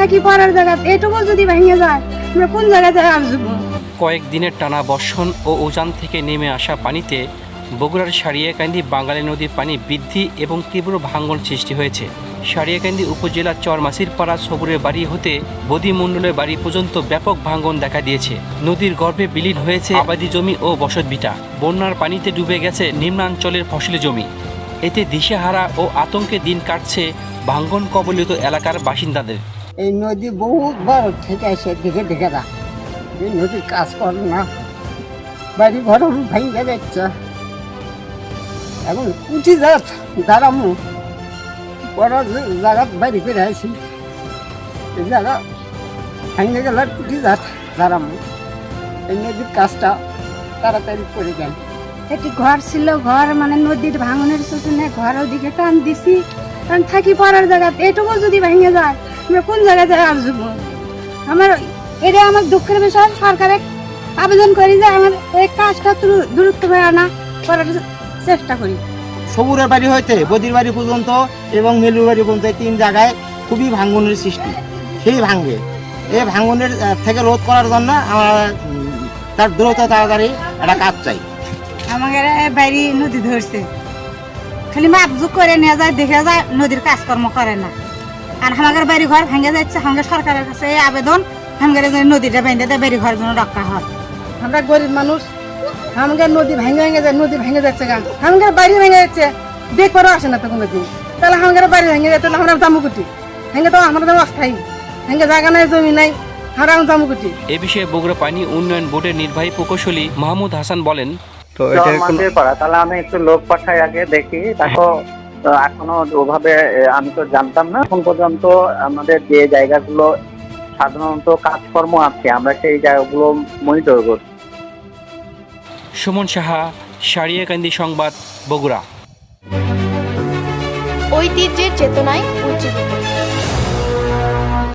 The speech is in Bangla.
থাকি পড়ার জায়গা এটুকু যদি ভেঙে যায় আমরা কোন জায়গায় যাই আসবো। কয়েকদিনের টানা বর্ষণ ও উজান থেকে নেমে আসা পানিতে বগুড়ার সারিয়াকান্দি বাঙালি নদীর পানি বৃদ্ধি এবং তীব্র ভাঙন সৃষ্টি হয়েছে। সারিয়াকান্দি উপজেলার চরমাসিরপাড়া সবুরের বাড়ি হতে বদিমণ্ডলের বাড়ি পর্যন্ত ব্যাপক ভাঙন দেখা দিয়েছে। নদীর গর্ভে বিলীন হয়েছে আবাদি জমি ও বসতভিটা। বন্যার পানিতে ডুবে গেছে নিম্নাঞ্চলের ফসলি জমি। এতে দিশেহারা ও আতঙ্কে দিন কাটছে ভাঙন কবলিত এলাকার বাসিন্দাদের। এই নদী বহুত বড় থেকে এসে দেখে দেখে না এই নদীর কাজ করে না, বাড়ি ঘর ভেঙে যাচ্ছে। এখন উঠি যাত দাঁড়ামু বড় জায়গা বাড়ি করে আছি, এই জায়গা ভেঙে গেলে উঠি যাত দাঁড়ামু। এই নদীর কাজটা তাড়াতাড়ি করে যান। একটি ঘর ছিল, ঘর মানে নদীর ভাঙনের সুতনে ঘরের দিকে টান দিছি, কারণ থাকি পড়ার জায়গা এটুকু যদি ভেঙে যায় আমরা কোন জায়গায় যাই আসবো। আমার এটা আমার দুঃখের বিষয়। সরকারে আবেদন করি যে আমার এই কাজটা দূরত্ব হয়ে আনা করার চেষ্টা করি। সবুরের বাড়ি হইতে বদির বাড়ি পর্যন্ত এবং মেলুর বাড়ি পর্যন্ত এই 3 জায়গায় খুবই ভাঙ্গনের সৃষ্টি। সেই ভাঙ্গে এই ভাঙ্গনের থেকে রোধ করার জন্য আমরা তার দ্রুত তাড়াতাড়ি একটা কাজ চাই। আমাদের বাড়ি নদী ধরছে, খালি মাপজুক করে নিয়ে যায়, দেখে যায়, নদীর কাজকর্ম করে না। আর আমাদের বাড়ি ঘর ভেঙে যাচ্ছে, আমাদের সরকারের কাছে এই আবেদন আমাদের নদীটা ভেঙে দেয়, বাড়ি ঘর যেন রক্ষা হয়। আমরা গরিব মানুষ, আমাদের নদী ভেঙে যায়, নদী ভেঙে যাচ্ছে গা, আমাদের বাড়ি ভেঙে যাচ্ছে, দেখবারও আসে না তো কোনোদিন। তাহলে আমাদের বাড়ি ভেঙে যাচ্ছে, আমরা জামুকুটি ভেঙে তো আমাদের অস্থায়ী, ভেঙে জায়গা নাই, জমি নাই, আমরা জামুকুটি। এ বিষয়ে বগুড়া পানি উন্নয়ন বোর্ডের নির্বাহী প্রকৌশলী মাহমুদ হাসান বলেন, তো তাহলে আমি একটু লোক পাঠাই আগে দেখি। দেখো এখনো ওভাবে আমি তো জানতাম না এখন পর্যন্ত। আমাদের যে জায়গাগুলো সাধারণত কাজকর্ম আছে আমরা সেই জায়গাগুলো মনিটর করছি। সুমন সাহা, সারিয়াকান্দি সংবাদ, বগুড়া। ঐতিহ্যের চেতনায় উজ্জীবিত।